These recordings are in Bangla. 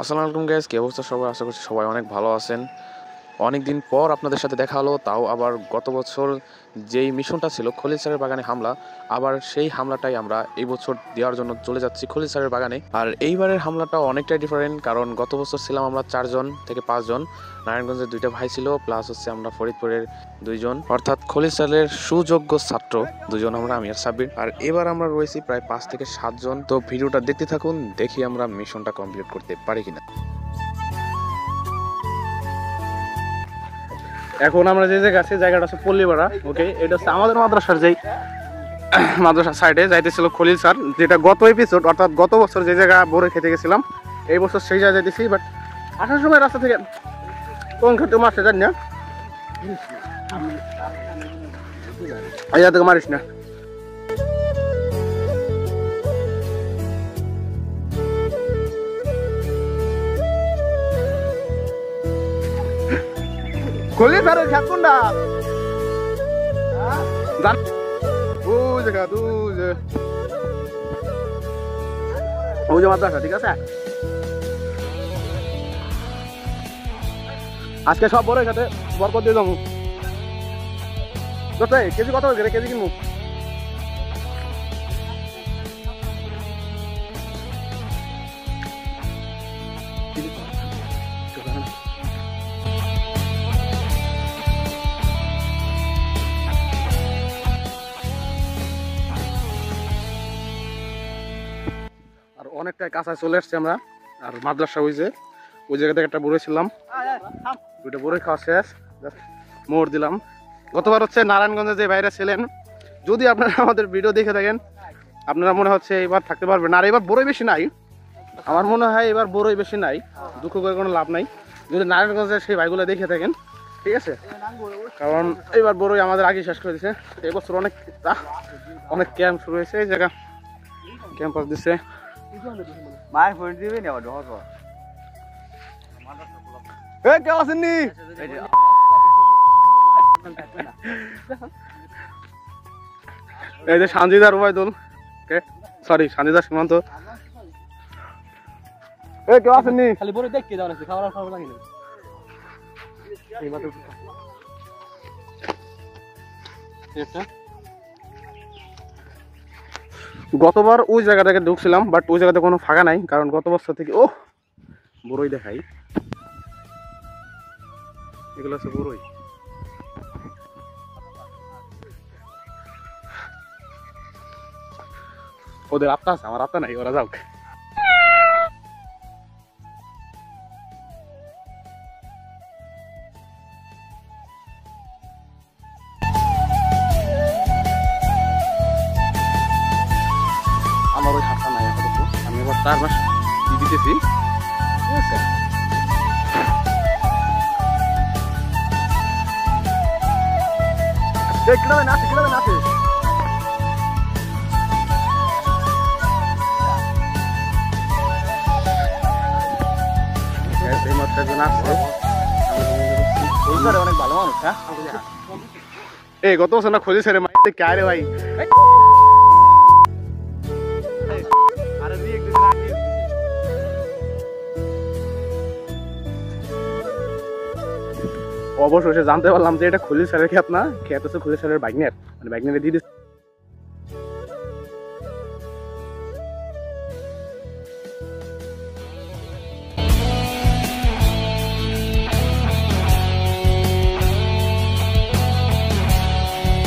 আসসালামু আলাইকুম গাইস, কি অবস্থা সবাই? আশা করছি সবাই অনেক ভালো আছেন। অনেক দিন পর আপনাদের সাথে দেখা হলো, তাও আবার গত বছর যেই মিশনটা ছিল খলিল স্যারের বাগানে হামলা, আবার সেই হামলাটাই আমরা এই বছর দেওয়ার জন্য চলে যাচ্ছি খলিল স্যারের বাগানে। আর এইবারের হামলাটা অনেকটাই ডিফারেন্ট, কারণ গত বছর ছিলাম আমরা 4 জন থেকে 5 জন। নারায়ণগঞ্জের 2টা ভাই ছিল, প্লাস হচ্ছে আমরা ফরিদপুরের 2 জন, অর্থাৎ খলিল স্যারের সুযোগ্য ছাত্র 2 জন আমরা, আমি আর সাব্বির। আর এবার আমরা রয়েছি প্রায় 5 থেকে 7 জন। তো ভিডিওটা দেখতে থাকুন, দেখি আমরা মিশনটা কমপ্লিট করতে পারি কিনা। এখন আমরা যে জায়গা আছে জায়গাটা হচ্ছে পল্লীপাড়া। ওকে, এটা হচ্ছে আমাদের মাদ্রাসার যেই মাদ্রাসার সাইডে যাইতেছিল খলিল স্যার, যেটা গত এপিসোড অর্থাৎ গত বছর যে জায়গা বড়ে খেতে গেছিলাম, এই বছর সেই জায়গায় যাইতেছি। বাট আসার সময় রাস্তা থেকে কোন খেতে মারছে জানি না, এই থেকে মারিস না। খলিল স্যারের খেত কোনটা? ওই যে মাদ্রাসা, ঠিক আছে। আজকে সব বড় খাতে বরকত দিয়ে যাবো। কেজি কত করে কেজি কিনবো? আর অনেকটাই কাছায় চলে আসছি আমরা। আর মাদ্রাসা ওই জায়গা থেকে একটা বড়ই ছিলাম, ওইটা বড়ই খাওয়া শেষ, মোড় দিলাম। গতবার হচ্ছে নারায়ণগঞ্জে যে বাইরে ছিলেন, যদি আপনারা আমাদের ভিডিও দেখে থাকেন আপনারা মনে হচ্ছে এবার থাকতে পারবেন। আর এবার বড়ই বেশি নাই, আমার মনে হয় এবার বড়ই বেশি নাই। দুঃখ করে কোনো লাভ নাই যদি নারায়ণগঞ্জের সেই ভাইগুলো দেখে থাকেন, ঠিক আছে। কারণ এবার বড়ই আমাদের আগে শেষ করে দিচ্ছে। এবছর অনেক ক্যাম্প শুরু হয়েছে, এই জায়গা ক্যাম্পাস দিচ্ছে। কেউ আসেননি? এই যে সানজিদার ওবায়দুল, সরি সানজিদার সীমান্ত। কেউ আসেননি? খালি বড় দেখতে যাওয়া আছে, খাওয়ার খাওয়া লাগে না। গতবার ওই জায়গা থেকে ঢুকছিলাম, বাট ওই জায়গাতে কোনো ফাঁকা নাই, কারণ গত বছর থেকে বড়ই দেখাই, এগুলো হচ্ছে বড়ই। ওদের আত্মা আছে, আমার আত্মা নাই, ওরা যাও। আমার ওই হাতটা নাই আপাতত, আমি এবার 4 মাস দিতেছি, ঠিক আছে। কিভাবে নাচে, কিভাবে নাচে। অনেক ভালো মানুষ, হ্যাঁ। এই গত বছর না খোঁজে ছেড়ে মাইতে কে রে ভাই। অবশেষে জানতে পারলাম যে এটা খলিল স্যারের খেত না, খেত হচ্ছে খলিল স্যারের বাইকনের, মানে বাইকনের দিয়ে দিচ্ছে।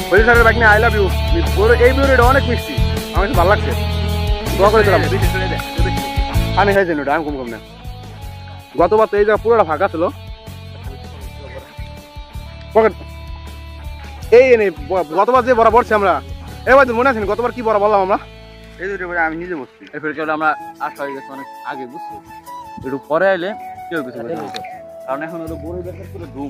খলিল স্যারের বাইক নিয়ে আই লাভ ইউ। এই ভিডিওটা অনেক মিষ্টি, আমার কাছে ভালো লাগছে, দোয়া করে দিলাম। আমি খাইছি না, আমি কম কম না। গতবার তো এই জায়গা পুরোটা ফাঁকা ছিল। এই গতবার যে বড় বলছি আমরা, এবার মনে আছে গতবার কি বড় বললাম আমরা? এই দুটো আমি নিজে বসছি, এই ফেরকে আমরা আসা হয়ে গেছে অনেক আগে, বুঝছি। একটু পরে আইলে কেউ কিছু, কারণ এখন হলো বড়ই দেখার পুরো ধুম।